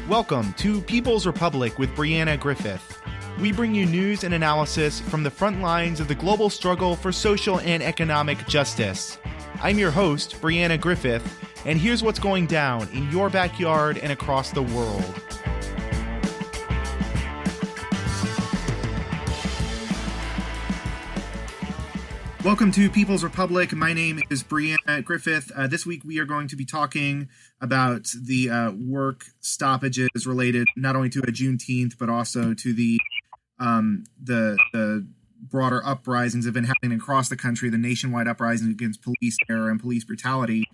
Welcome to People's Republic with Brianna Griffith. We bring you news and analysis from the front lines of the global struggle for social and economic justice. I'm your host, Brianna Griffith, and here's what's going down in your backyard and across the world. Welcome to People's Republic. My name is Brianna Griffith. This week we are going to be talking about the work stoppages related not only to a Juneteenth, but also to the broader uprisings that have been happening across the country, the nationwide uprisings against police terror and police brutality.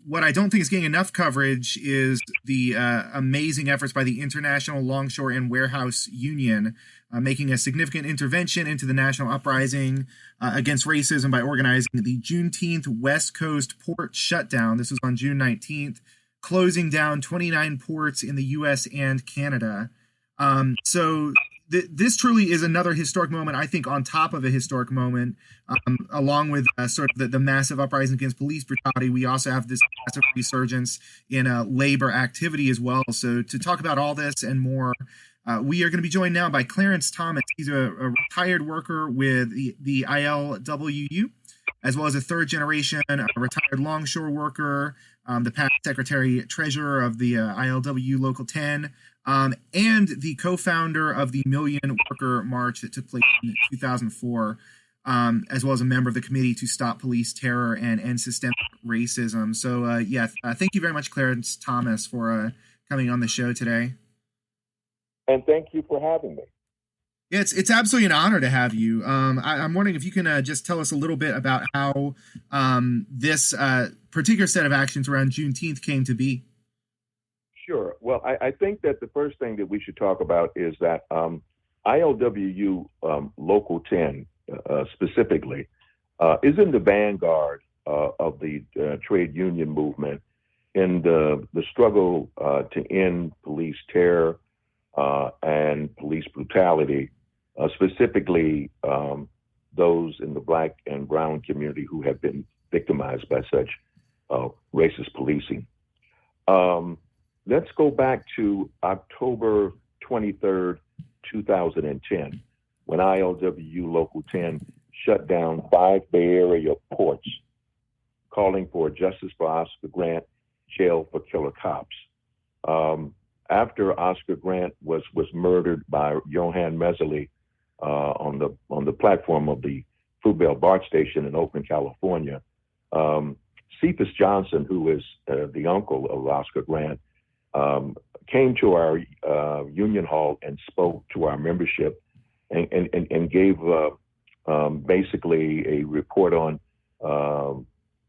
What I don't think is getting enough coverage is the amazing efforts by the International Longshore and Warehouse Union, making a significant intervention into the national uprising against racism by organizing the Juneteenth West Coast port shutdown. This was on June 19th, closing down 29 ports in the U.S. and Canada. This truly is another historic moment, I think, on top of a historic moment, along with sort of the massive uprising against police brutality. We also have this massive resurgence in labor activity as well. So to talk about all this and more, we are going to be joined now by Clarence Thomas. He's a retired worker with the ILWU, as well as a third generation retired Longshore worker, the past secretary treasurer of the ILWU Local 10, and the co-founder of the Million Worker March that took place in 2004, as well as a member of the Committee to Stop Police Terror and End Systemic Racism. So, thank you very much, Clarence Thomas, for coming on the show today. And thank you for having me. Yeah, it's absolutely an honor to have you. I'm wondering if you can just tell us a little bit about how this particular set of actions around Juneteenth came to be. Sure. Well, I think that the first thing that we should talk about is that ILWU Local 10 specifically is in the vanguard of the trade union movement in the struggle to end police terror and police brutality, specifically those in the Black and brown community who have been victimized by such racist policing. Let's go back to October 23rd, 2010, when ILWU Local 10 shut down 5 Bay Area ports, calling for justice for Oscar Grant, jail for killer cops. After Oscar Grant was murdered by Johann Messerly on the platform of the Fruitvale BART station in Oakland, California, Cephas Johnson, who is the uncle of Oscar Grant, came to our union hall and spoke to our membership and gave basically a report on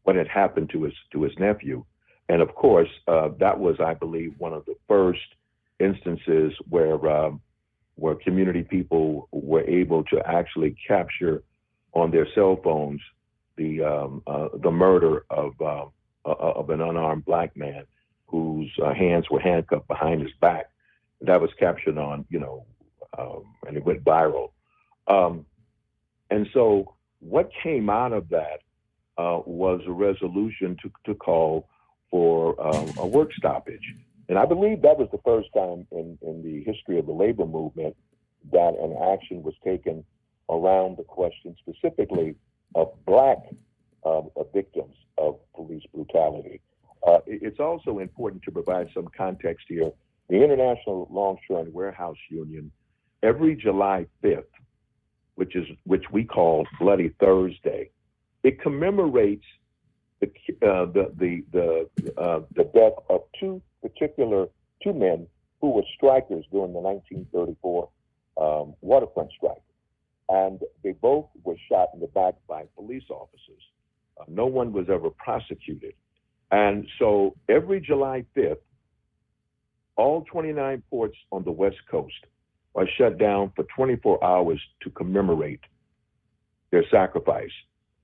what had happened to his nephew. And of course, that was, I believe, one of the first instances where community people were able to actually capture on their cell phones the murder of an unarmed Black man whose hands were handcuffed behind his back. That was captured on, and it went viral. And so what came out of that was a resolution to call for a work stoppage. And I believe that was the first time in the history of the labor movement that an action was taken around the question specifically of Black victims of police brutality. It's also important to provide some context here. The International Longshore and Warehouse Union, every July 5th, which we call Bloody Thursday, it commemorates the death of two men who were strikers during the 1934 waterfront strike, and they both were shot in the back by police officers. No one was ever prosecuted. And so every July 5th, all 29 ports on the West Coast are shut down for 24 hours to commemorate their sacrifice.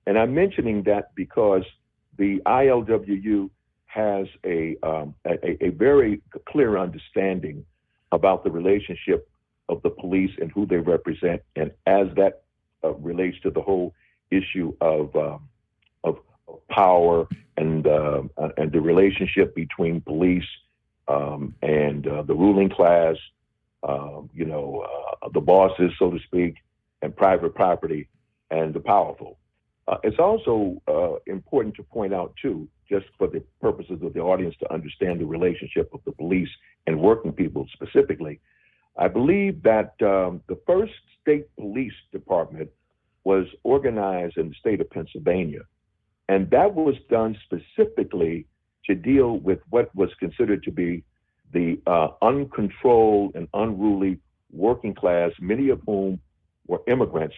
And I'm mentioning that because the ILWU has a very clear understanding about the relationship of the police and who they represent, and as that relates to the whole issue of power and the relationship between police and the ruling class, the bosses, so to speak, and private property, and the powerful. It's also important to point out, too, just for the purposes of the audience to understand the relationship of the police and working people specifically. I believe that the first state police department was organized in the state of Pennsylvania. And that was done specifically to deal with what was considered to be the uncontrolled and unruly working class, many of whom were immigrants,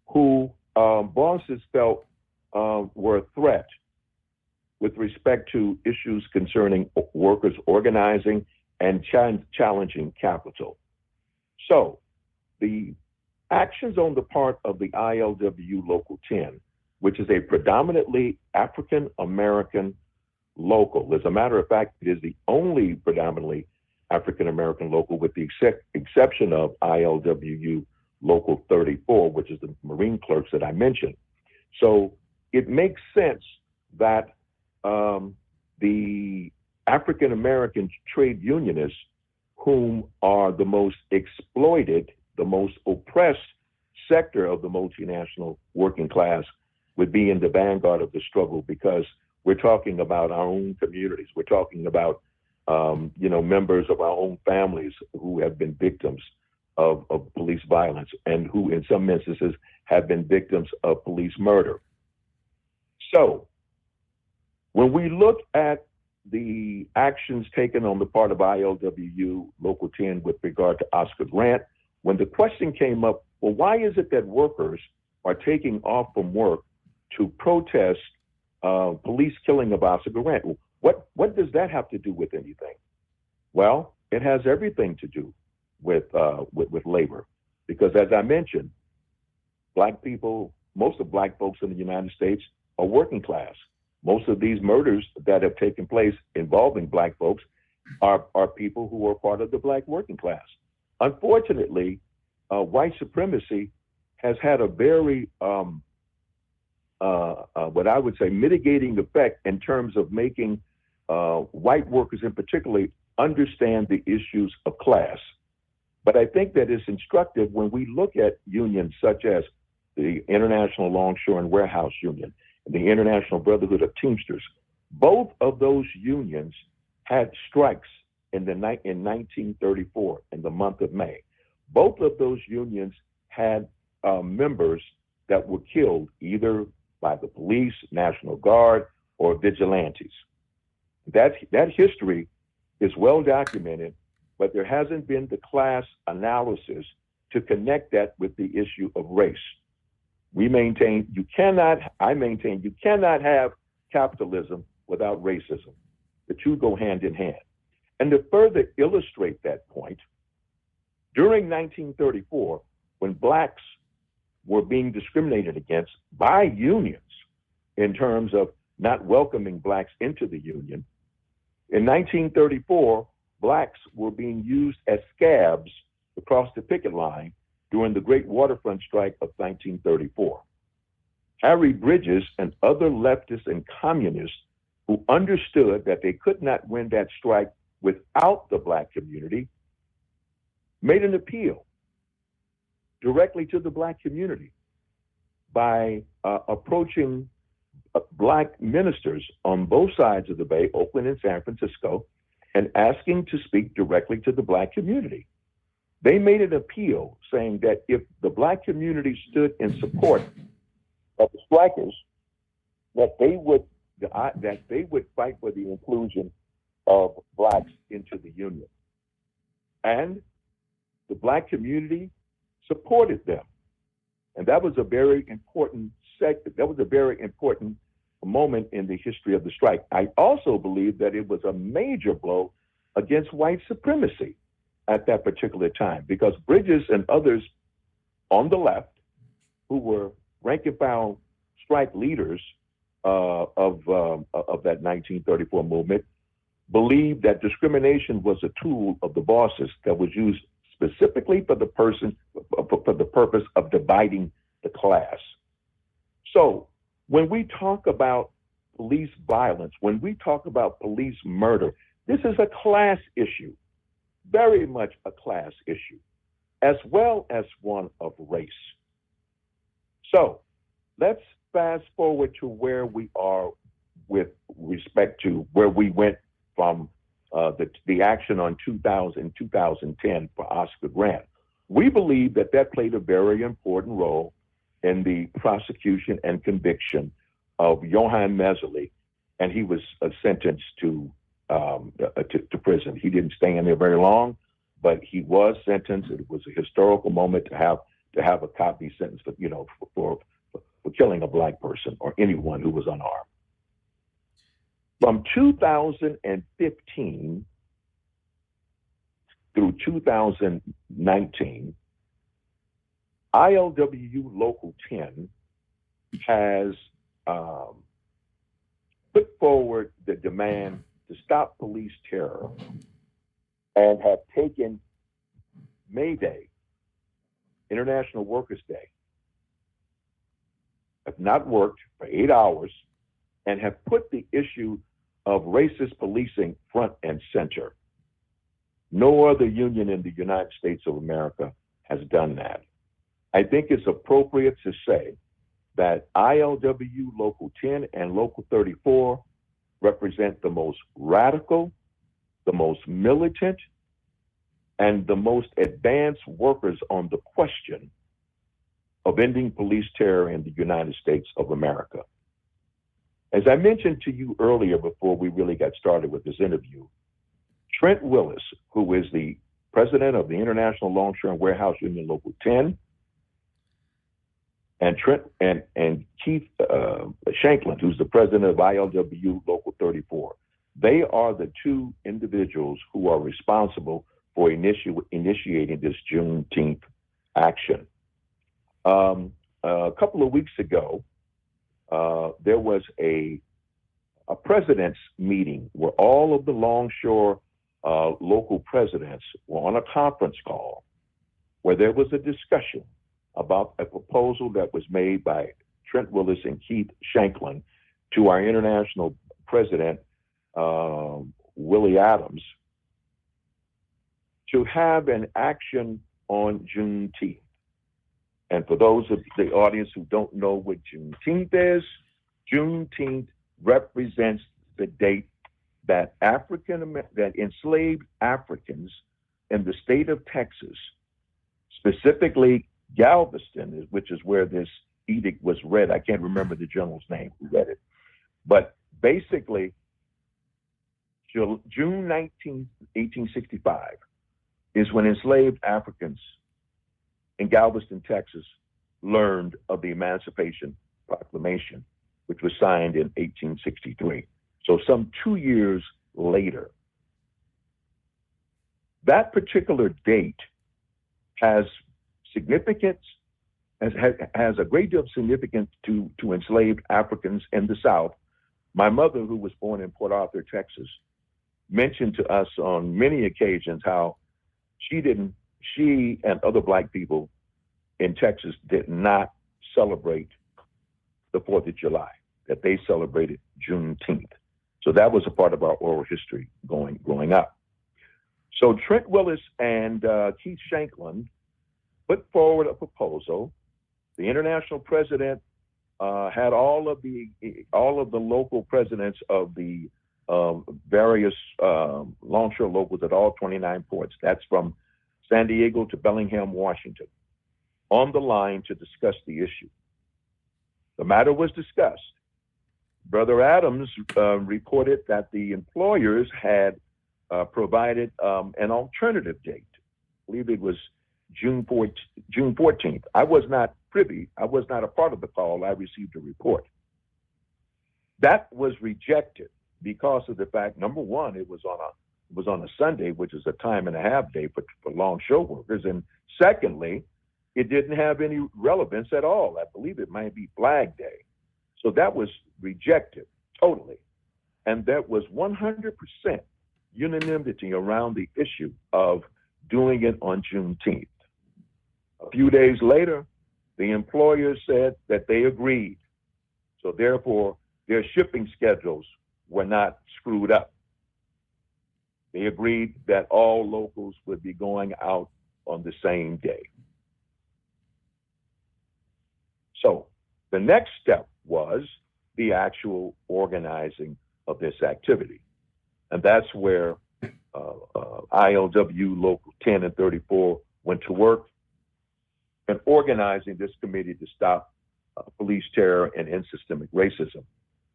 who bosses felt were a threat with respect to issues concerning workers organizing and challenging capital. So the actions on the part of the ILWU Local 10, which is a predominantly African American local. As a matter of fact, it is the only predominantly African American local, with the exception of ILWU Local 34, which is the Marine clerks that I mentioned. So it makes sense that the African American trade unionists, whom are the most exploited, the most oppressed sector of the multinational working class, would be in the vanguard of the struggle, because we're talking about our own communities. We're talking about, members of our own families who have been victims of police violence, and who in some instances have been victims of police murder. So when we look at the actions taken on the part of ILWU Local 10 with regard to Oscar Grant, when the question came up, well, why is it that workers are taking off from work to protest police killing of Oscar Grant? What does that have to do with anything? Well, it has everything to do with labor, because as I mentioned, Black people, most of Black folks in the United States are working class. Most of these murders that have taken place involving Black folks are people who are part of the Black working class. Unfortunately, white supremacy has had a very, what I would say, mitigating effect in terms of making white workers in particular understand the issues of class. But I think that it's instructive when we look at unions such as the International Longshore and Warehouse Union and the International Brotherhood of Teamsters. Both of those unions had strikes in 1934, in the month of May. Both of those unions had members that were killed either by the police, National Guard, or vigilantes. That history is well documented, but there hasn't been the class analysis to connect that with the issue of race. I maintain you cannot have capitalism without racism. The two go hand in hand. And to further illustrate that point, during 1934, when Blacks were being discriminated against by unions in terms of not welcoming Blacks into the union, in 1934, Blacks were being used as scabs across the picket line during the Great Waterfront Strike of 1934. Harry Bridges and other leftists and communists who understood that they could not win that strike without the Black community made an appeal directly to the Black community by approaching Black ministers on both sides of the Bay, Oakland and San Francisco, and asking to speak directly to the Black community. They made an appeal saying that if the Black community stood in support of the strikers, that they would fight for the inclusion of Blacks into the union. And the Black community supported them. And that was a very important moment in the history of the strike. I also believe that it was a major blow against white supremacy at that particular time, because Bridges and others on the left, who were rank and file strike leaders of that 1934 movement, believed that discrimination was a tool of the bosses that was used specifically for the purpose of dividing the class. So when we talk about police violence, when we talk about police murder, This is a class issue, very much a class issue, as well as one of race. So let's fast forward to where we are with respect to where we went from the action on 2010 for Oscar Grant. We believe that that played a very important role in the prosecution and conviction of Johann Messerly, and he was sentenced to prison. He didn't stay in there very long, but he was sentenced. It was a historical moment to have a cop be sentenced for killing a black person or anyone who was unarmed. From 2015 through 2019, ILWU Local 10 has put forward the demand to stop police terror and have taken May Day, International Workers' Day, have not worked for 8 hours, and have put the issue of racist policing front and center. No other union in the United States of America has done that. I think it's appropriate to say that ILWU Local 10 and Local 34 represent the most radical, the most militant, and the most advanced workers on the question of ending police terror in the United States of America. As I mentioned to you earlier before we really got started with this interview, Trent Willis, who is the president of the International Longshore and Warehouse Union Local 10, and Keith Shanklin, who's the president of ILWU Local 34, they are the two individuals who are responsible for initiating this Juneteenth action. A couple of weeks ago, there was a president's meeting where all of the Longshore local presidents were on a conference call where there was a discussion about a proposal that was made by Trent Willis and Keith Shanklin to our international president, Willie Adams, to have an action on Juneteenth. And for those of the audience who don't know what Juneteenth is, Juneteenth represents the date that enslaved Africans in the state of Texas, specifically Galveston, which is where this edict was read. I can't remember the general's name who read it. But basically, June 19, 1865 is when enslaved Africans in Galveston, Texas, learned of the Emancipation Proclamation, which was signed in 1863. So some 2 years later. That particular date has significance, has a great deal of significance to enslaved Africans in the South. My mother, who was born in Port Arthur, Texas, mentioned to us on many occasions how she and other Black people in Texas did not celebrate the 4th of July, that they celebrated Juneteenth. So that was a part of our oral history growing up. So Trent Willis and Keith Shanklin put forward a proposal. The international president had all of the local presidents of the various longshore locals at all 29 ports. That's from San Diego to Bellingham, Washington, on the line to discuss the issue. The matter was discussed. Brother Adams reported that the employers had provided an alternative date. I believe it was June 14th. I was not privy. I was not a part of the call. I received a report. That was rejected because of the fact, number one, it was on a Sunday, which is a time and a half day for longshore workers. And secondly, it didn't have any relevance at all. I believe it might be Flag Day. So that was rejected totally. And there was 100% unanimity around the issue of doing it on Juneteenth. A few days later, the employers said that they agreed. So therefore, their shipping schedules were not screwed up. They agreed that all locals would be going out on the same day. So the next step was the actual organizing of this activity. And that's where ILW Local 10 and 34 went to work in organizing this committee to stop police terror and end systemic racism.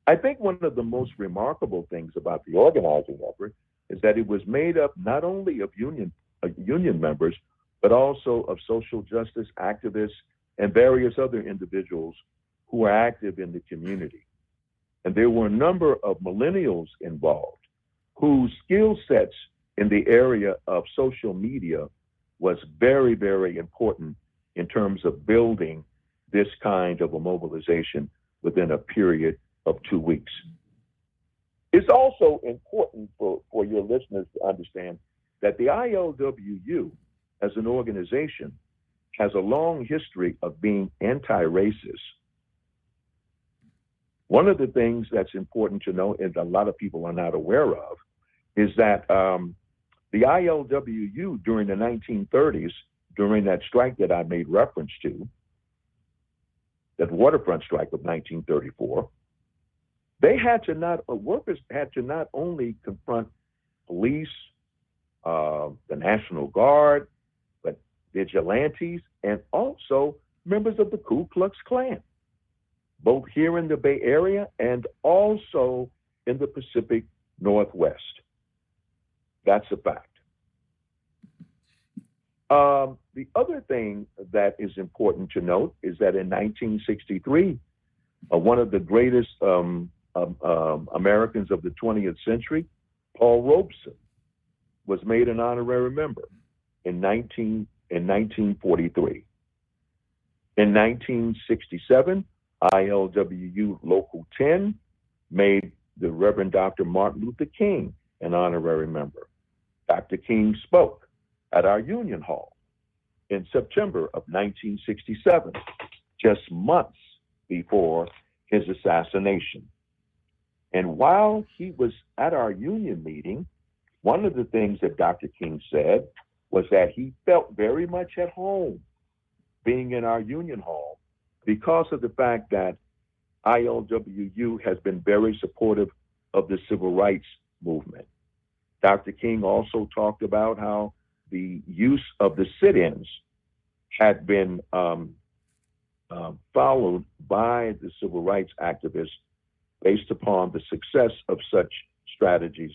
I think one of the most remarkable things about the organizing effort is that it was made up not only of union members, but also of social justice activists and various other individuals who are active in the community. And there were a number of millennials involved whose skill sets in the area of social media was very, very important in terms of building this kind of a mobilization within a period of 2 weeks. It's also important for your listeners to understand that the ILWU as an organization has a long history of being anti-racist. One of the things that's important to know, and a lot of people are not aware of, is that the ILWU during the 1930s, during that strike that I made reference to, that waterfront strike of 1934, workers had to not only confront police, the National Guard, but vigilantes, and also members of the Ku Klux Klan, both here in the Bay Area and also in the Pacific Northwest. That's a fact. The other thing that is important to note is that in 1963, one of the greatest Americans of the 20th century, Paul Robeson, was made an honorary member in 1943. In 1967, ILWU Local 10 made the Reverend Dr. Martin Luther King an honorary member. Dr. King spoke at our Union Hall in September of 1967, just months before his assassination. And while he was at our union meeting, one of the things that Dr. King said was that he felt very much at home being in our union hall because of the fact that ILWU has been very supportive of the civil rights movement. Dr. King also talked about how the use of the sit-ins had been followed by the civil rights activists based upon the success of such strategies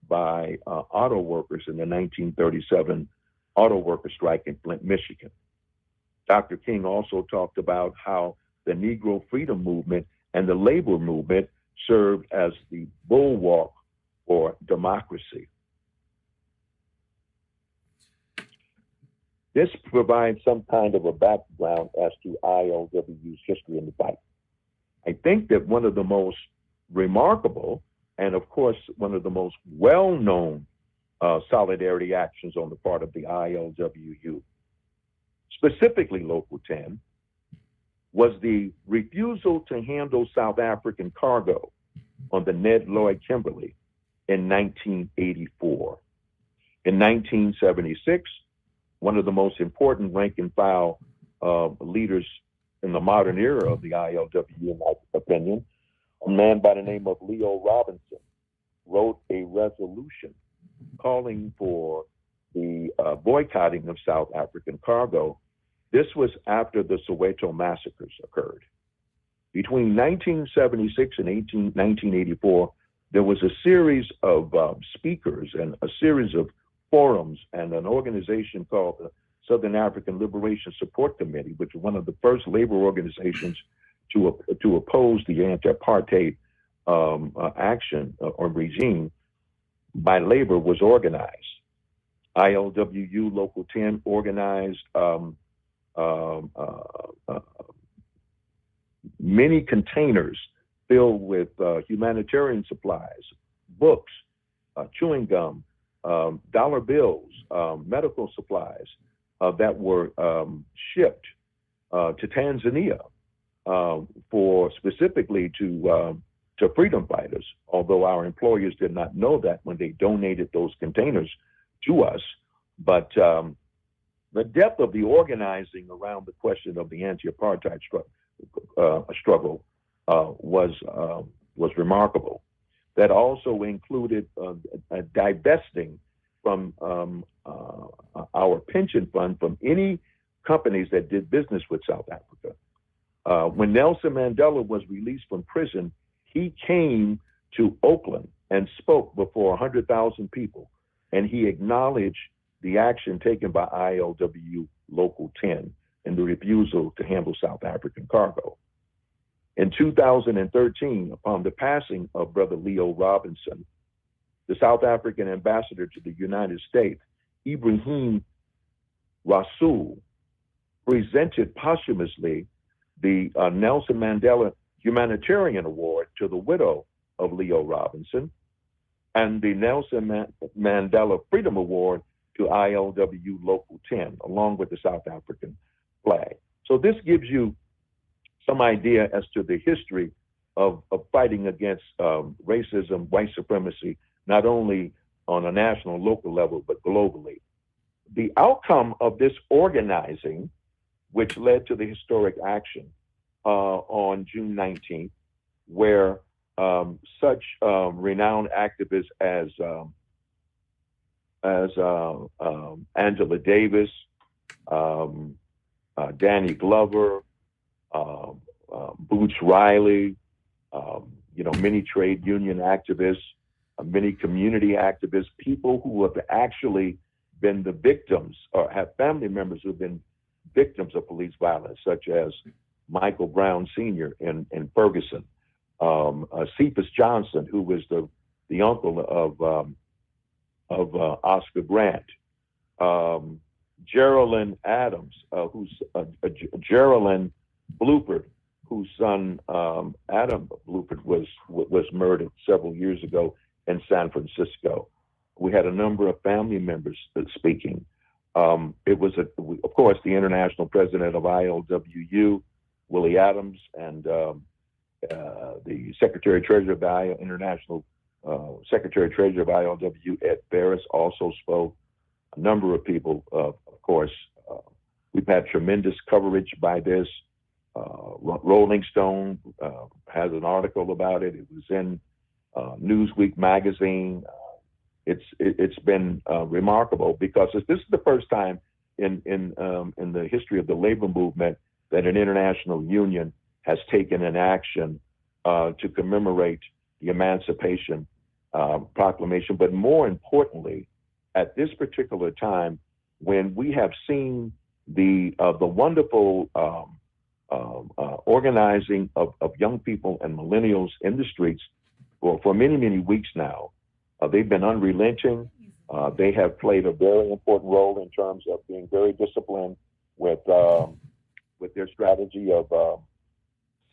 by auto workers in the 1937 auto worker strike in Flint, Michigan. Dr. King also talked about how the Negro freedom movement and the labor movement served as the bulwark for democracy. This provides some kind of a background as to ILWU's history in the fight. I think that one of the most remarkable, and of course, one of the most well-known solidarity actions on the part of the ILWU, specifically Local 10, was the refusal to handle South African cargo on the Ned Lloyd Kimberley in 1984. In 1976, one of the most important rank and file leaders in the modern era of the ILWU, in my opinion, a man by the name of Leo Robinson, wrote a resolution calling for the boycotting of South African cargo. This was after the Soweto massacres occurred. Between 1976 and 1984, there was a series of speakers and a series of forums and an organization called the Southern African Liberation Support Committee, which was one of the first labor organizations to oppose the anti-apartheid action or regime by labor, was organized. ILWU Local 10 organized many containers filled with humanitarian supplies, books, chewing gum, dollar bills, medical supplies that were shipped to Tanzania for specifically to to freedom fighters, although our employers did not know that when they donated those containers to us. But the depth of the organizing around the question of the anti-apartheid struggle was remarkable. That also included divesting from our pension fund from any companies that did business with South Africa. When Nelson Mandela was released from prison, he came to Oakland and spoke before 100,000 people, and he acknowledged the action taken by ILWU Local 10 and the refusal to handle South African cargo. In 2013, upon the passing of Brother Leo Robinson, the South African ambassador to the United States, Ibrahim Rasool, presented posthumously the Nelson Mandela Humanitarian Award to the widow of Leo Robinson and the Nelson Mandela Freedom Award to ILWU Local 10, along with the South African flag. So this gives you some idea as to the history of fighting against racism, white supremacy, not only on a national, local level, but globally. The outcome of this organizing, which led to the historic action on June 19th, where such renowned activists as Angela Davis, Danny Glover, Boots Riley, many trade union activists, many community activists, people who have actually been the victims or have family members who have been victims of police violence, such as Michael Brown Sr. in Ferguson, Cephas Johnson, who was the uncle of Oscar Grant, Geraldine Adams, who's Geraldine Blupert, whose son Adam Blupert was murdered several years ago in San Francisco. We had a number of family members speaking. It was, of course, the international president of ILWU, Willie Adams, and the Secretary Treasurer of the International Secretary Treasurer of ILWU, Ed Ferris, also spoke. A number of people, of course. We've had tremendous coverage by this. Rolling Stone has an article about it. It was in Newsweek magazine. It's been remarkable because this is the first time in the history of the labor movement that an international union has taken an action to commemorate the Emancipation Proclamation. But more importantly, at this particular time, when we have seen the wonderful organizing of young people and millennials in the streets for many, many weeks now, they've been unrelenting. They have played a very important role in terms of being very disciplined with their strategy of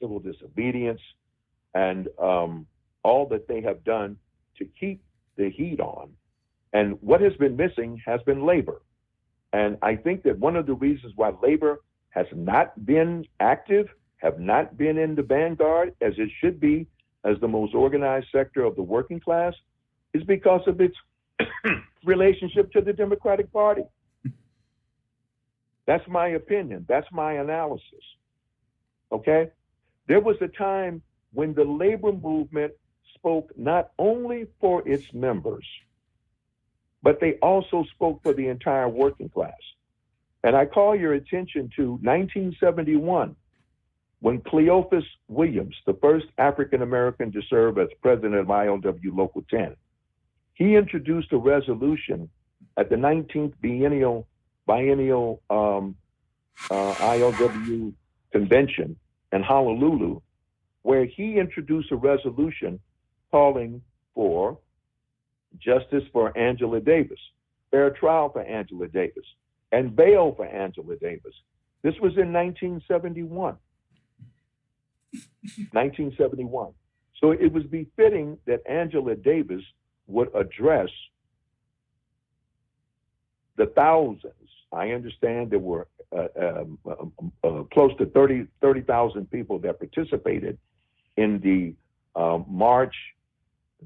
civil disobedience and all that they have done to keep the heat on. And what has been missing has been labor. And I think that one of the reasons why labor has not been active, have not been in the vanguard as it should be as the most organized sector of the working class, is because of its relationship to the Democratic Party. That's my opinion. That's my analysis. Okay? There was a time when the labor movement spoke not only for its members, but they also spoke for the entire working class. And I call your attention to 1971, when Cleophas Williams, the first African-American to serve as president of ILWU Local 10, he introduced a resolution at the 19th biennial ILWU convention in Honolulu, where he introduced a resolution calling for justice for Angela Davis, fair trial for Angela Davis, and bail for Angela Davis. This was in 1971. 1971. So it was befitting that Angela Davis would address the thousands. I understand there were close to 30,000 people that participated in the march,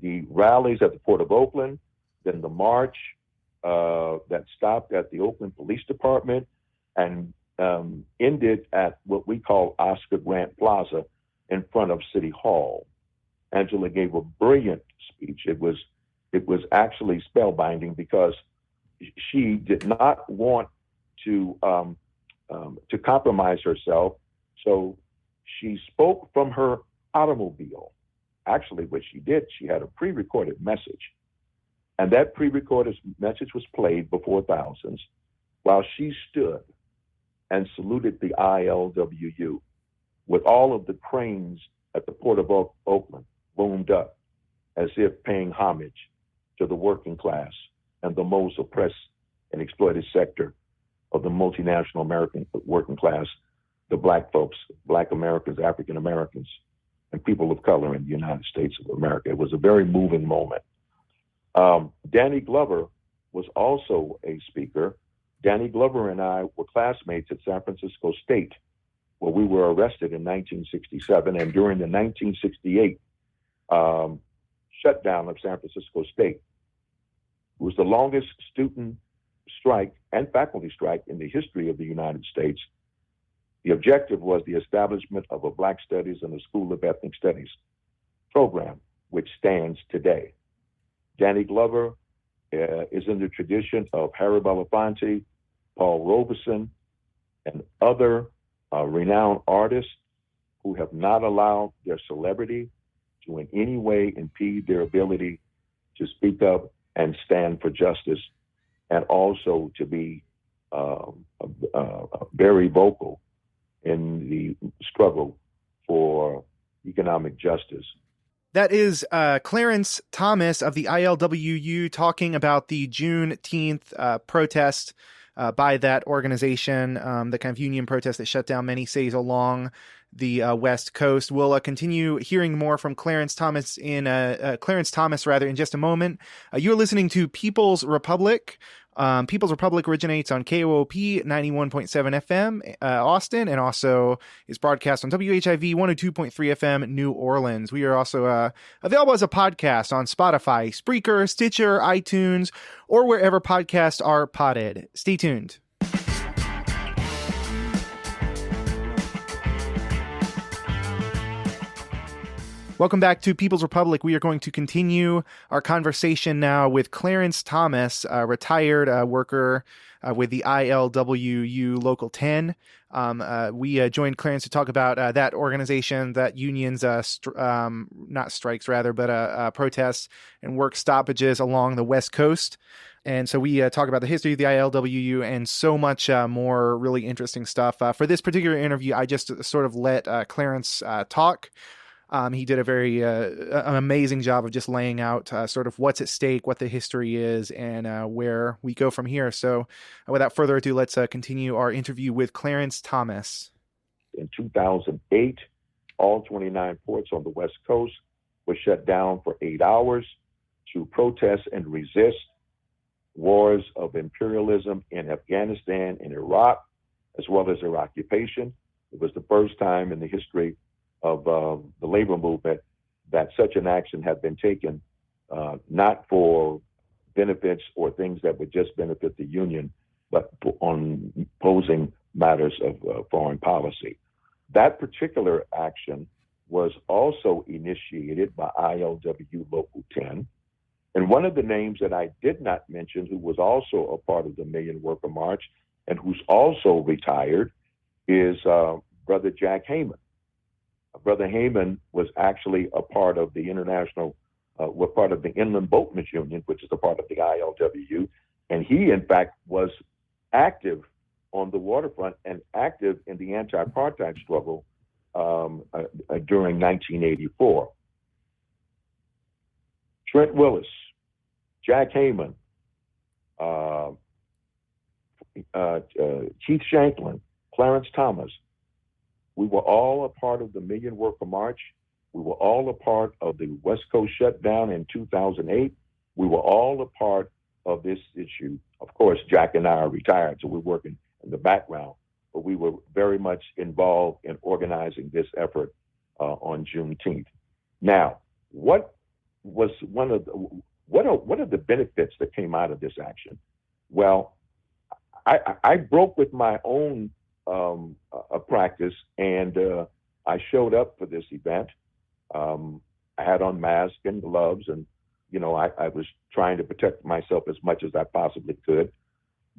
the rallies at the Port of Oakland, then the march that stopped at the Oakland Police Department and ended at what we call Oscar Grant Plaza in front of City Hall. Angela gave a brilliant speech. It was actually spellbinding because she did not want to compromise herself. So she spoke from her automobile. Actually, what she did, she had a pre-recorded message. And that pre-recorded message was played before thousands while she stood and saluted the ILWU with all of the cranes at the Port of Oakland boomed up as if paying homage to the working class and the most oppressed and exploited sector of the multinational American working class, the Black folks, Black Americans, African Americans, and people of color in the United States of America. It was a very moving moment. Danny Glover was also a speaker. Danny Glover and I were classmates at San Francisco State, where we were arrested in 1967. And during the 1968 shutdown of San Francisco State, it was the longest student strike and faculty strike in the history of the United States. The objective was the establishment of a Black Studies and a School of Ethnic Studies program, which stands today. Danny Glover is in the tradition of Harry Belafonte, Paul Robeson, and other renowned artists who have not allowed their celebrity to in any way impede their ability to speak up and stand for justice, and also to be very vocal in the struggle for economic justice. That is Clarence Thomas of the ILWU talking about the Juneteenth protest by that organization, the kind of union protest that shut down many cities along the West Coast. We'll continue hearing more from Clarence Thomas in just a moment. You're listening to People's Republic. People's Republic originates on KOOP 91.7 FM Austin, and also is broadcast on WHIV 102.3 FM New Orleans. We are also available as a podcast on Spotify, Spreaker, Stitcher, iTunes, or wherever podcasts are podded. Stay tuned. Welcome back to People's Republic. We are going to continue our conversation now with Clarence Thomas, a retired worker with the ILWU Local 10. We joined Clarence to talk about that organization, that union's not strikes rather, but protests and work stoppages along the West Coast. And so we talk about the history of the ILWU and so much more really interesting stuff. For this particular interview, I just sort of let Clarence talk. He did a very an amazing job of just laying out sort of what's at stake, what the history is, and where we go from here. So without further ado, let's continue our interview with Clarence Thomas. In 2008, all 29 ports on the West Coast were shut down for 8 hours to protest and resist wars of imperialism in Afghanistan and Iraq, as well as their occupation. It was the first time in the history of the labor movement that such an action had been taken, not for benefits or things that would just benefit the union, but on posing matters of foreign policy. That particular action was also initiated by ILWU Local 10. And one of the names that I did not mention, who was also a part of the Million Worker March and who's also retired, is Brother Jack Heyman. Brother Heyman was actually a part of the part of the Inland Boatmen's Union, which is a part of the ILWU. And he, in fact, was active on the waterfront and active in the anti-apartheid struggle during 1984. Trent Willis, Jack Heyman, Keith Shanklin, Clarence Thomas. We were all a part of the Million Worker March. We were all a part of the West Coast shutdown in 2008. We were all a part of this issue. Of course, Jack and I are retired, so we're working in the background, but we were very much involved in organizing this effort on Juneteenth. Now, what was one of the, what are the benefits that came out of this action? Well, I broke with my own practice, and I showed up for this event. I had on mask and gloves, and I was trying to protect myself as much as I possibly could.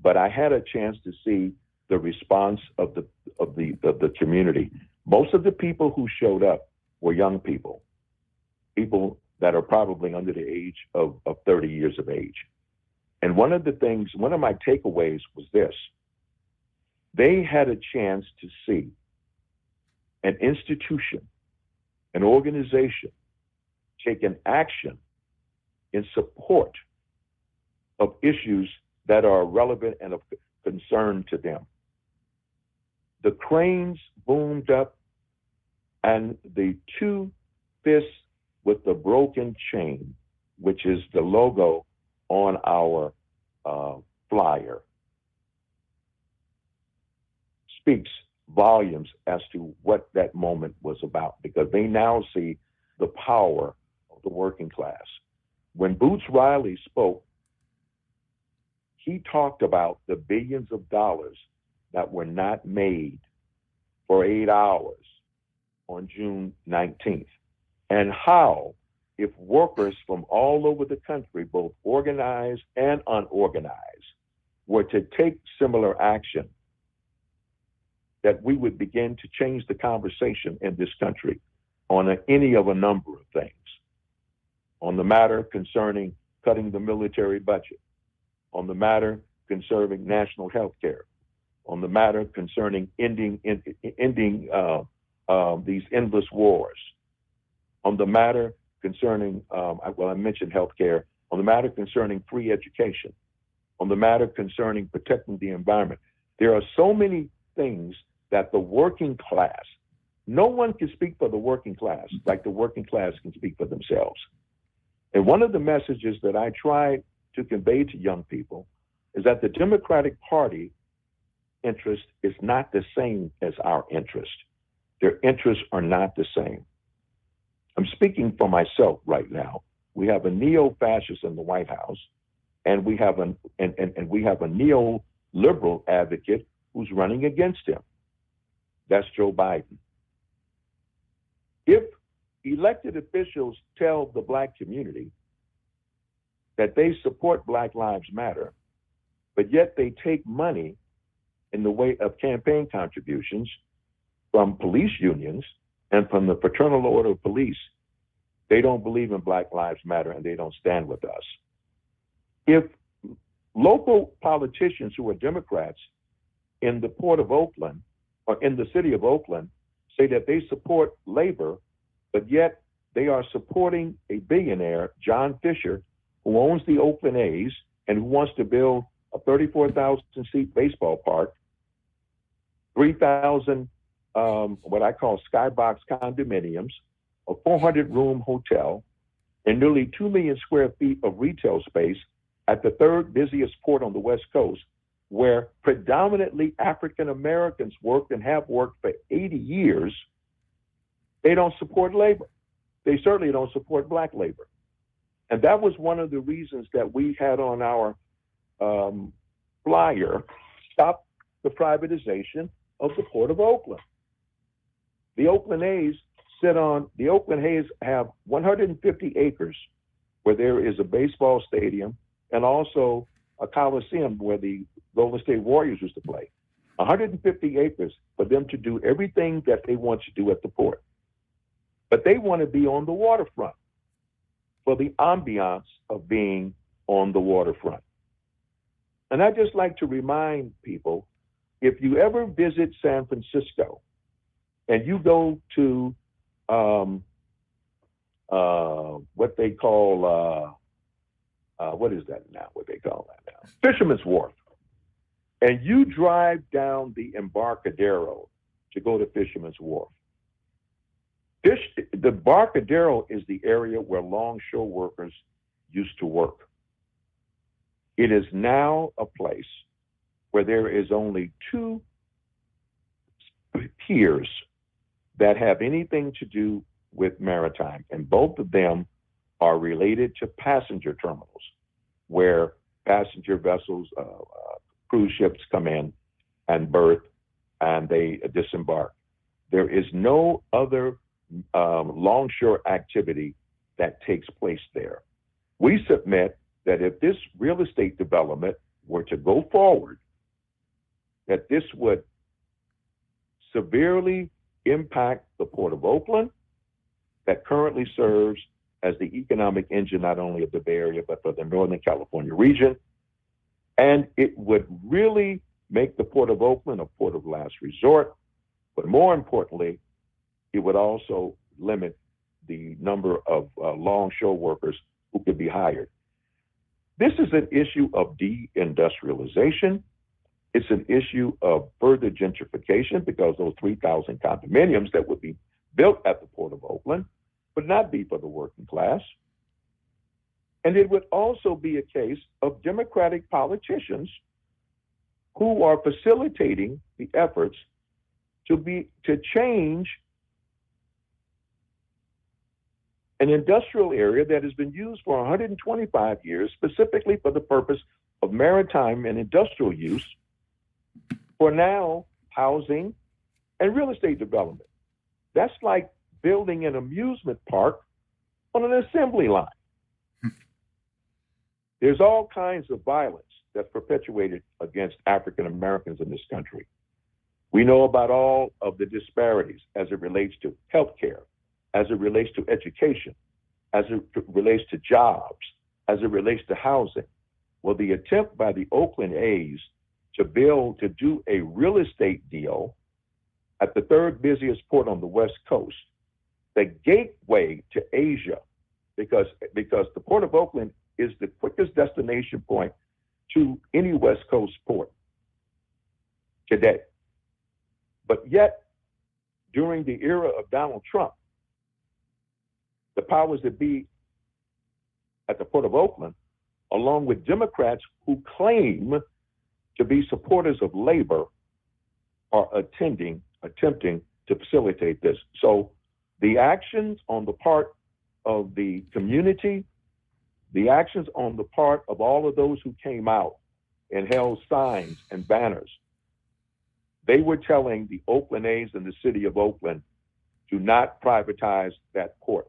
But I had a chance to see the response of the community. Most of the people who showed up were young people that are probably under the age of 30 years of age. And one of my takeaways was this: they had a chance to see an institution, an organization, take an action in support of issues that are relevant and of concern to them. The cranes boomed up, and the two fists with the broken chain, which is the logo on our flyer, speaks volumes as to what that moment was about, because they now see the power of the working class. When Boots Riley spoke, he talked about the billions of dollars that were not made for 8 hours on June 19th, and how if workers from all over the country, both organized and unorganized, were to take similar action, that we would begin to change the conversation in this country on any of a number of things. On the matter concerning cutting the military budget, on the matter concerning national health care, on the matter concerning ending these endless wars, on the matter concerning, I mentioned health care, on the matter concerning free education, on the matter concerning protecting the environment. There are so many things that the working class, no one can speak for the working class like the working class can speak for themselves. And one of the messages that I try to convey to young people is that the Democratic Party interest is not the same as our interest. Their interests are not the same. I'm speaking for myself right now. We have a neo-fascist in the White House, and we have a neo-liberal advocate who's running against him. That's Joe Biden. If elected officials tell the Black community that they support Black Lives Matter, but yet they take money in the way of campaign contributions from police unions and from the Fraternal Order of Police, they don't believe in Black Lives Matter and they don't stand with us. If local politicians who are Democrats in the Port of Oakland or in the city of Oakland say that they support labor, but yet they are supporting a billionaire, John Fisher, who owns the Oakland A's and who wants to build a 34,000-seat baseball park, 3,000 what I call skybox condominiums, a 400-room hotel, and nearly 2 million square feet of retail space at the third busiest port on the West Coast, where predominantly African Americans worked and have worked for 80 years. They don't support labor. They certainly don't support Black labor. And that was one of the reasons that we had on our flyer, stop the privatization of the Port of Oakland. The Oakland A's have 150 acres where there is a baseball stadium and also a coliseum where the Golden State Warriors used to play. 150 acres for them to do everything that they want to do at the port. But they want to be on the waterfront for the ambiance of being on the waterfront. And I just like to remind people, if you ever visit San Francisco and you go to what they call, what is that now? What they call that now? Fisherman's Wharf. And you drive down the Embarcadero to go to Fisherman's Wharf. The Embarcadero is the area where Longshore workers used to work. It is now a place where there is only 2 piers that have anything to do with maritime, and both of them are related to passenger terminals, where passenger vessels, cruise ships come in and berth, and they disembark. There is no other longshore activity that takes place there. We submit that if this real estate development were to go forward, that this would severely impact the Port of Oakland, that currently serves as the economic engine not only of the Bay Area, but for the Northern California region. And it would really make the Port of Oakland a port of last resort. But more importantly, it would also limit the number of longshore workers who could be hired. This is an issue of deindustrialization. It's an issue of further gentrification, because those 3,000 condominiums that would be built at the Port of Oakland would not be for the working class. And it would also be a case of Democratic politicians who are facilitating the efforts to change an industrial area that has been used for 125 years, specifically for the purpose of maritime and industrial use, for now housing and real estate development. That's like building an amusement park on an assembly line. There's all kinds of violence that's perpetuated against African Americans in this country. We know about all of the disparities as it relates to healthcare, as it relates to education, as it relates to jobs, as it relates to housing. Well, the attempt by the Oakland A's to do a real estate deal at the third busiest port on the West Coast, the gateway to Asia, because the Port of Oakland is the quickest destination point to any West Coast port today. But yet, during the era of Donald Trump, the powers that be at the Port of Oakland, along with Democrats who claim to be supporters of labor, are attempting to facilitate this. So the actions on the part of the community, the actions on the part of all of those who came out and held signs and banners, they were telling the Oakland A's and the city of Oakland, do not privatize that port.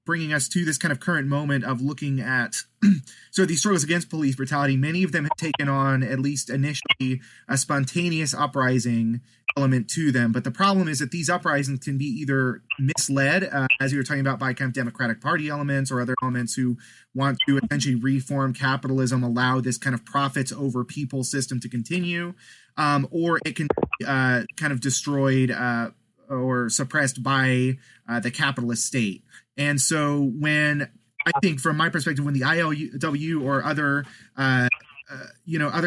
Bringing us to this kind of current moment of looking at so these struggles against police brutality, many of them have taken on, at least initially, a spontaneous uprising element to them. But the problem is that these uprisings can be either misled, as you were talking about, by kind of Democratic Party elements or other elements who want to essentially reform capitalism, allow this kind of profits over people system to continue, or it can be kind of destroyed or suppressed by the capitalist state. And so when, I think from my perspective, when the ILW or other, other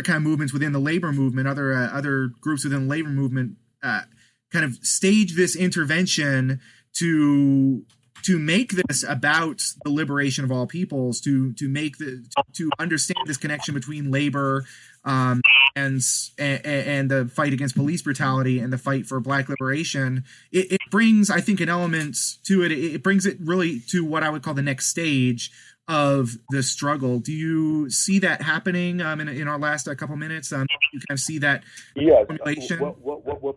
kind of movements within the labor movement, other groups within the labor movement kind of stage this intervention to make this about the liberation of all peoples, to understand this connection between labor and the fight against police brutality and the fight for Black liberation, it brings, I think, an element to it. It brings it really to what I would call the next stage of the struggle. Do you see that happening in our last couple minutes? You kind of see that formulation? Well,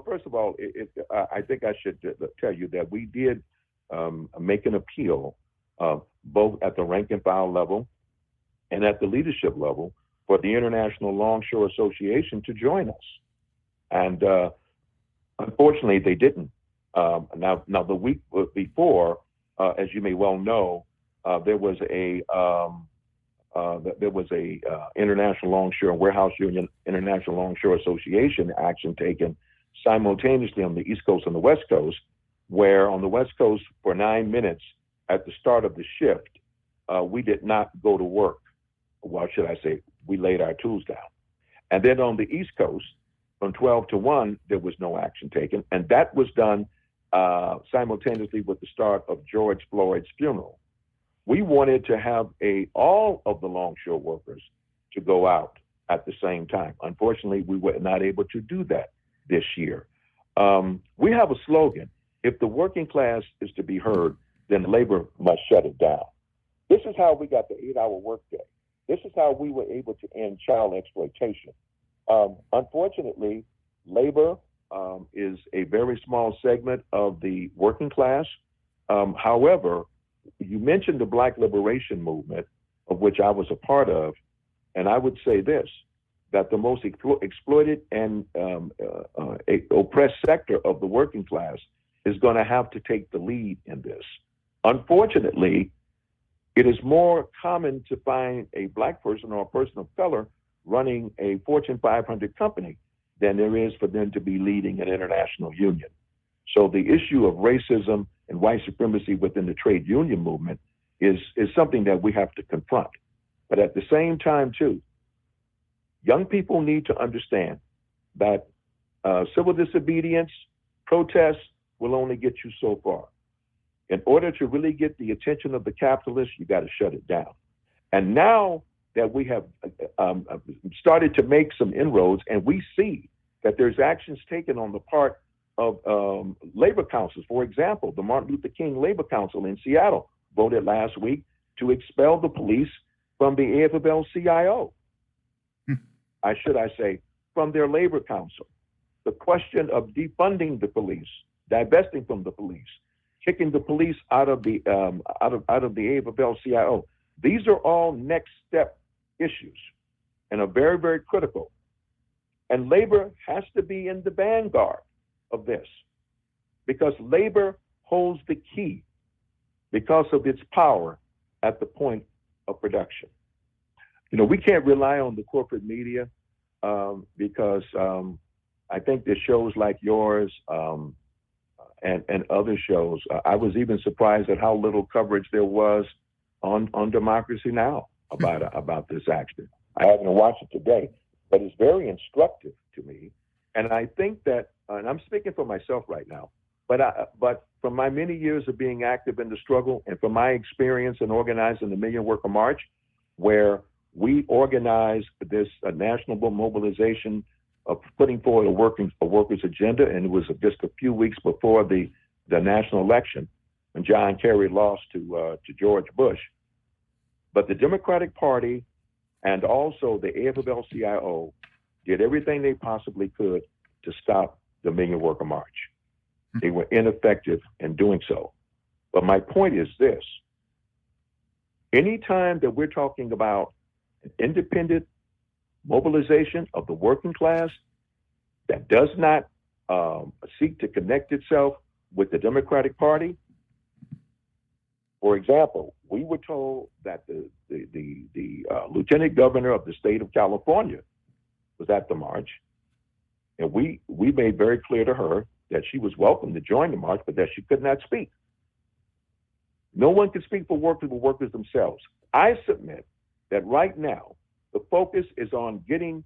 first of all, I think I should tell you that we did make an appeal, both at the rank and file level and at the leadership level, for the International Longshore Association to join us. And unfortunately, they didn't. Now, the week before, as you may well know, there was a International Longshore and Warehouse Union International Longshore Association action taken simultaneously on the East Coast and the West Coast, where on the West Coast for 9 minutes at the start of the shift, we did not go to work. Well, should I say, we laid our tools down. And then on the East Coast, from 12 to 1, there was no action taken. And that was done simultaneously with the start of George Floyd's funeral. We wanted to have all of the longshore workers to go out at the same time. Unfortunately, we were not able to do that this year. We have a slogan. If the working class is to be heard, then labor must shut it down. This is how we got the 8-hour workday. This is how we were able to end child exploitation. Unfortunately, labor is a very small segment of the working class. However, you mentioned the Black Liberation Movement, of which I was a part of, and I would say this, that the most exploited and oppressed sector of the working class is going to have to take the lead in this. Unfortunately, it is more common to find a Black person or a person of color running a Fortune 500 company than there is for them to be leading an international union. So the issue of racism and white supremacy within the trade union movement is something that we have to confront. But at the same time, too, young people need to understand that civil disobedience, protests will only get you so far. In order to really get the attention of the capitalists, you got to shut it down. And now that we have started to make some inroads, and we see that there's actions taken on the part of labor councils. For example, the Martin Luther King Labor Council in Seattle voted last week to expel the police from the AFL-CIO. I say, from their labor council. The question of defunding the police, divesting from the police, kicking the police out of the AFL-CIO. These are all next step issues and are very, very critical. And labor has to be in the vanguard of this because labor holds the key because of its power at the point of production. We can't rely on the corporate media because I think that shows like yours and other shows, I was even surprised at how little coverage there was on Democracy Now! about this action. I haven't watched it today, but it's very instructive to me. And I think that, and I'm speaking for myself right now, but from my many years of being active in the struggle and from my experience in organizing the Million Worker March, where we organized this national mobilization of putting forward a workers' agenda, and it was just a few weeks before the national election when John Kerry lost to George Bush. But the Democratic Party and also the AFL-CIO did everything they possibly could to stop the Million Worker March. They were ineffective in doing so. But my point is this. Anytime that we're talking about an independent mobilization of the working class that does not seek to connect itself with the Democratic Party. For example, we were told that the lieutenant governor of the state of California was at the march, and we made very clear to her that she was welcome to join the march, but that she could not speak. No one can speak for workers themselves. I submit that right now, the focus is on getting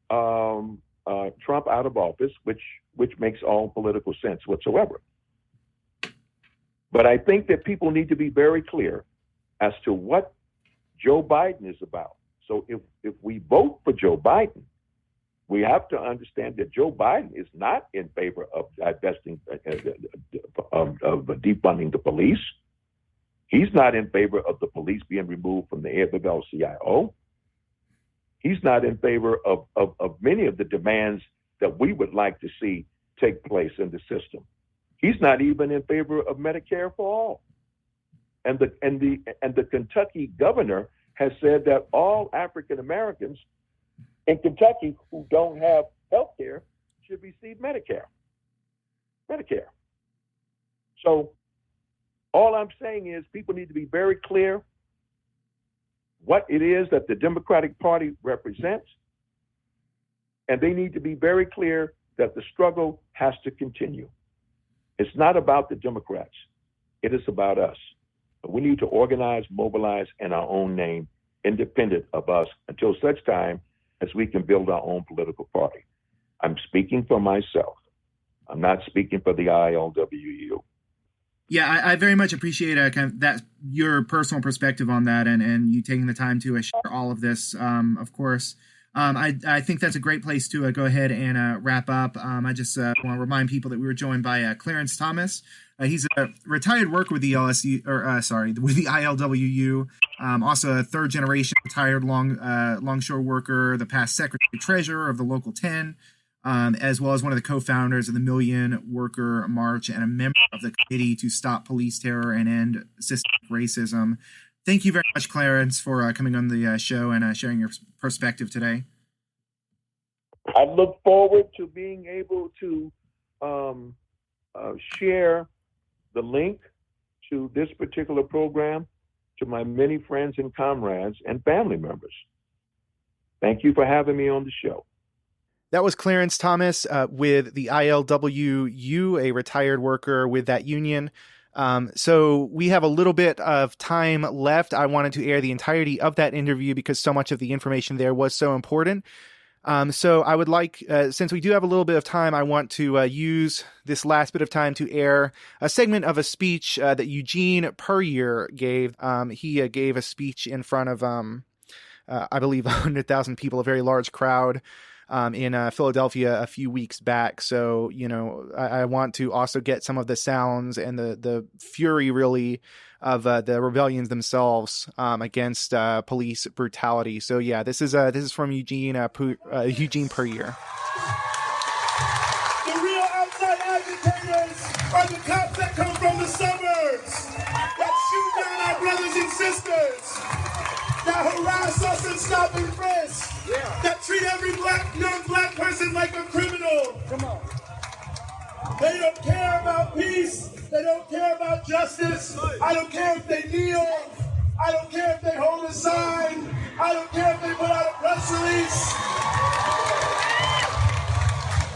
Trump out of office, which makes all political sense whatsoever. But I think that people need to be very clear as to what Joe Biden is about. So if we vote for Joe Biden, we have to understand that Joe Biden is not in favor of divesting, of defunding the police. He's not in favor of the police being removed from the AFL-CIO. He's not in favor of many of the demands that we would like to see take place in the system. He's not even in favor of Medicare for all. And the Kentucky governor has said that all African Americans in Kentucky who don't have health care should receive Medicare. So all I'm saying is people need to be very clear what it is that the Democratic Party represents, and they need to be very clear that the struggle has to continue. It's not about the Democrats. It is about us. But we need to organize, mobilize in our own name, independent of us, until such time as we can build our own political party. I'm speaking for myself. I'm not speaking for the ILWU. Yeah, I very much appreciate kind of that your personal perspective on that, and you taking the time to share all of this. Of course, I think that's a great place to go ahead and wrap up. I just want to remind people that we were joined by Clarence Thomas. He's a retired worker with the with the ILWU. Also a third generation retired Longshore worker, the past secretary treasurer of the local 10, as well as one of the co-founders of the Million Worker March and a member of the committee to stop police terror and end systemic racism. Thank you very much, Clarence, for coming on the show and sharing your perspective today. I look forward to being able to share the link to this particular program to my many friends and comrades and family members. Thank you for having me on the show. That was Clarence Thomas with the ILWU, a retired worker with that union. So we have a little bit of time left. I wanted to air the entirety of that interview because so much of the information there was so important. So I would like, since we do have a little bit of time, I want to use this last bit of time to air a segment of a speech that Eugene Puryear gave. He gave a speech in front of, I believe, 100,000 people, a very large crowd. In Philadelphia a few weeks back. So, I want to also get some of the sounds and the fury really of the rebellions themselves against police brutality. So yeah, this is from Eugene Puryear. The real outside agitators are the cops that come from the suburbs, that shoot down our brothers and sisters, that harass us and stop and frisk. Yeah. That treat every young black person like a criminal. Come on. They don't care about peace. They don't care about justice. I don't care if they kneel. I don't care if they hold a sign. I don't care if they put out a press release.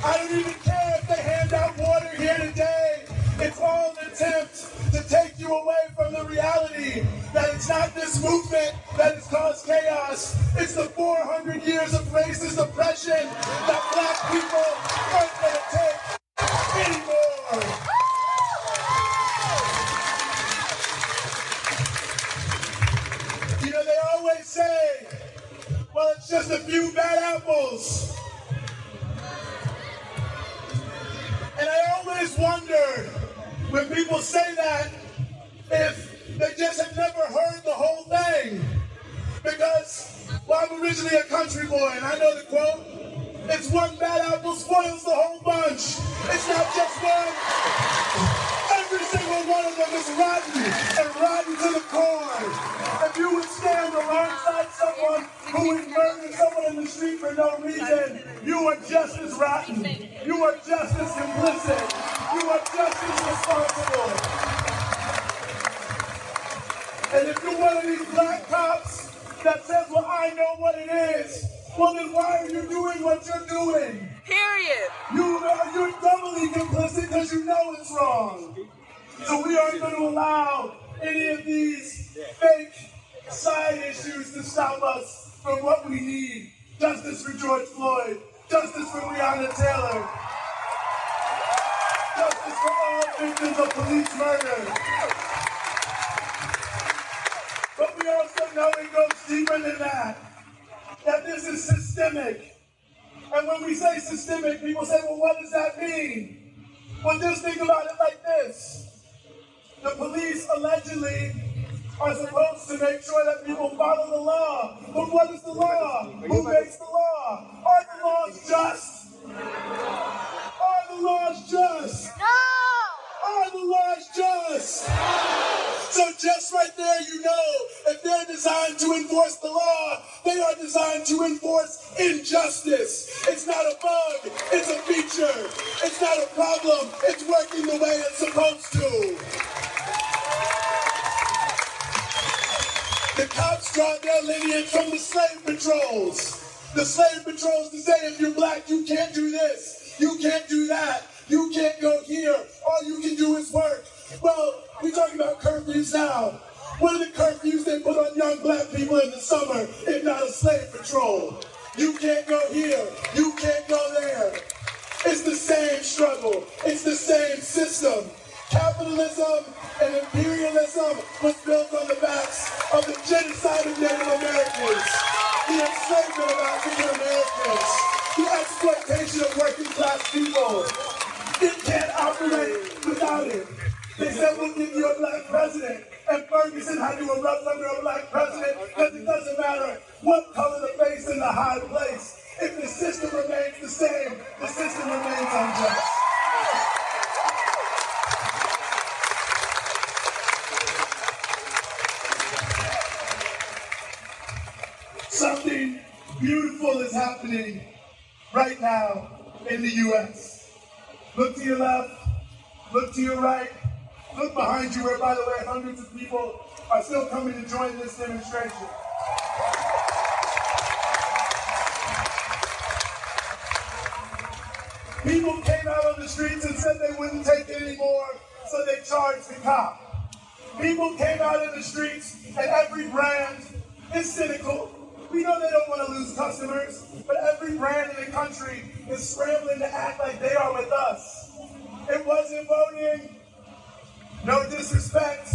I don't even care if they hand out water here today. It's all an attempt to take you away from the reality that it's not this movement that has caused chaos. It's the 400 years of racist oppression that black people aren't going to take anymore. They always say, well, it's just a few bad apples. And I always wondered, when people say that, if they just have never heard the whole thing. Because, well, I'm originally a country boy, and I know the quote, it's one bad apple spoils the whole bunch. It's not just one. Every single one of them is rotten, and rotten to the core. If you would stand alongside someone who would murder someone in the street for no reason, you are just as rotten. You are just as complicit. You are just as responsible. And if you're one of these black cops that says, well, I know what it is, well, then why are you doing what you're doing? Period. You're doubly complicit because you know it's wrong. So we aren't going to allow any of these fake side issues to stop us from what we need. Justice for George Floyd. Justice for Breonna Taylor. Justice for all victims of police murder. But we also know it goes deeper than that. That this is systemic. And when we say systemic, people say, well, what does that mean? Well, just think about it like this. The police allegedly are supposed to make sure that people follow the law. But what is the law? Who makes the law? Are the laws just? Are the laws just? No! Are the laws just? So just right there, you know, if they're designed to enforce the law, they are designed to enforce injustice. It's not a bug, it's a feature. It's not a problem, it's working the way it's supposed to. The cops draw their lineage from the slave patrols. The slave patrols to say, if you're black, you can't do this, you can't do that, you can't go here, all you can do is work. Well, we're talking about curfews now. What are the curfews they put on young black people in the summer, if not a slave patrol? You can't go here, you can't go there. It's the same struggle, it's the same system. Capitalism and imperialism was built on the backs of the genocide of Native Americans, the enslavement of African Americans. oppressed people. It can't operate without it. They said we'll give you a black president, and Ferguson had to erupt under a black president because it doesn't matter what color the face in the high place. If the system remains the same, the system remains unjust. Something beautiful is happening right now in the U.S. Look to your left, look to your right, look behind you where, by the way, hundreds of people are still coming to join this demonstration. People came out on the streets and said they wouldn't take it anymore, so they charged the cop. People came out in the streets, and every brand is cynical. We know they don't want to lose customers, but every brand in the country is scrambling to act like they are with us. It wasn't voting, no disrespect,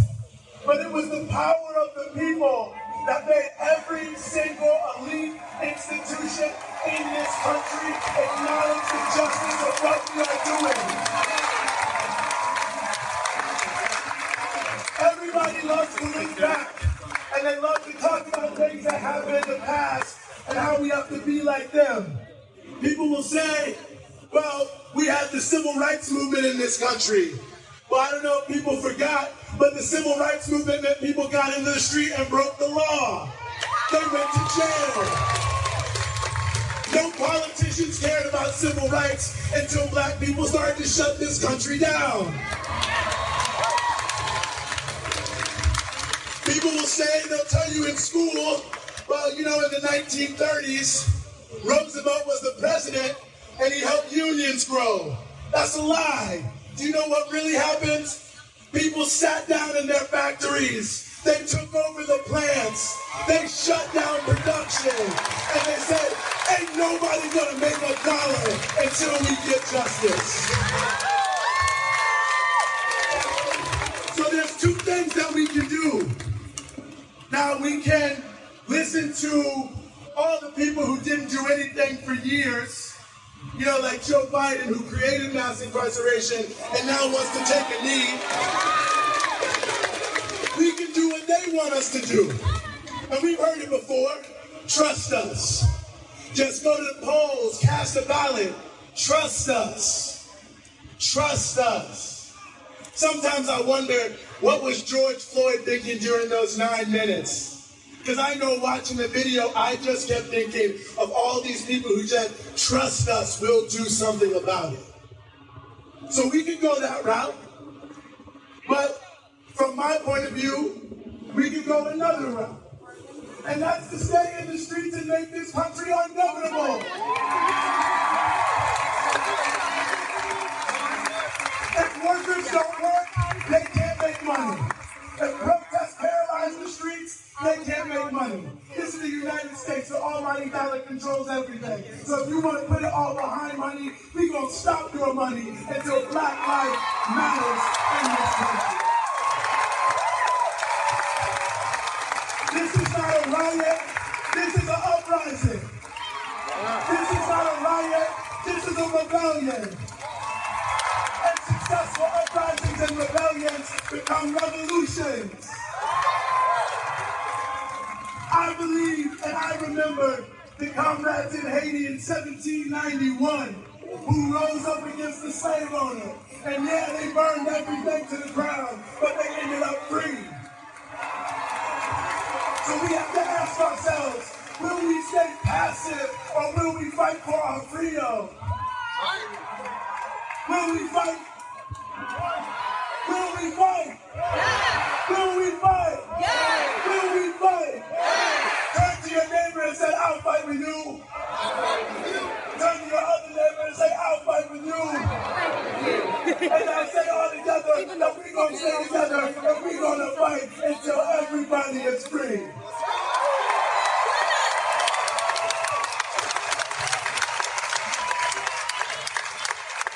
but it was the power of the people that made every single elite institution in this country acknowledge the justice of what we are doing. Everybody loves to look back, and they love to talk about things that happened in the past and how we have to be like them. People will say, well, we had the civil rights movement in this country. Well, I don't know if people forgot, but the civil rights movement meant people got into the street and broke the law. They went to jail. No politicians cared about civil rights until black people started to shut this country down. People will say, they'll tell you in school, well, you know, in the 1930s, Roosevelt was the president and he helped unions grow. That's a lie. Do you know what really happened? People sat down in their factories. They took over the plants. They shut down production. And they said, ain't nobody gonna make a dollar until we get justice. So there's two things that we can do. Now we can listen to all the people who didn't do anything for years, you know, like Joe Biden, who created mass incarceration and now wants to take a knee. We can do what they want us to do. And we've heard it before. Trust us. Just go to the polls, cast a ballot. Trust us. Trust us. Sometimes I wonder, what was George Floyd thinking during those 9 minutes? Because I know watching the video, I just kept thinking of all these people who said, trust us, we'll do something about it. So we can go that route. But from my point of view, we can go another route. And that's to stay in the streets and make this country ungovernable. If workers don't work, they can't make money. If protests paralyze the streets, they can't make money. This is the United States, the almighty dollar controls everything. So if you want to put it all behind money, we're going to stop your money until black life matters in this country. This is not a riot, this is an uprising. This is not a riot, this is a rebellion. And successful uprisings and rebellions become revolutions. I believe and I remember the comrades in Haiti in 1791 who rose up against the slave owner. And yeah, they burned everything to the ground, but they ended up free. So we have to ask ourselves, will we stay passive or will we fight for our freedom? Will we fight? Will we fight? Will we fight? Will we fight? Turn to your neighbor and say, I'll fight with you. Turn to your other neighbor and say, I'll fight with you. And I say all together that we're going to stay together and we're going to fight until everybody is free.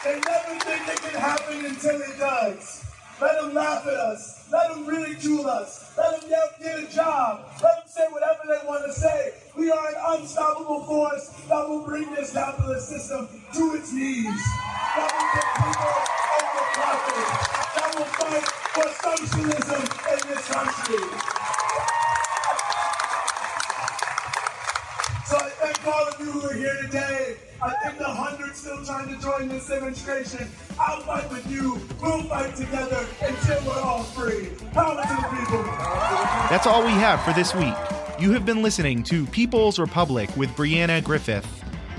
They never think it can happen until it does. Let them laugh at us. Let them ridicule us. Let them get a job. Let them say whatever they want to say. We are an unstoppable force that will bring this capitalist system to its knees. That will put people over profit. That will fight for socialism in this country. So I thank all of you who are here today. I thank the hundreds still trying to join this demonstration. I'll fight with you. We'll fight together until we're all free. Power to the people. That's all we have for this week. You have been listening to People's Republic with Brianna Griffith.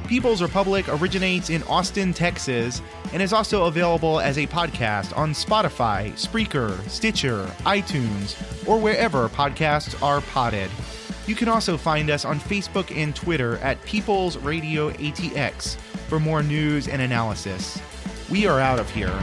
People's Republic originates in Austin, Texas, and is also available as a podcast on Spotify, Spreaker, Stitcher, iTunes, or wherever podcasts are podded. You can also find us on Facebook and Twitter at People's Radio ATX for more news and analysis. We are out of here.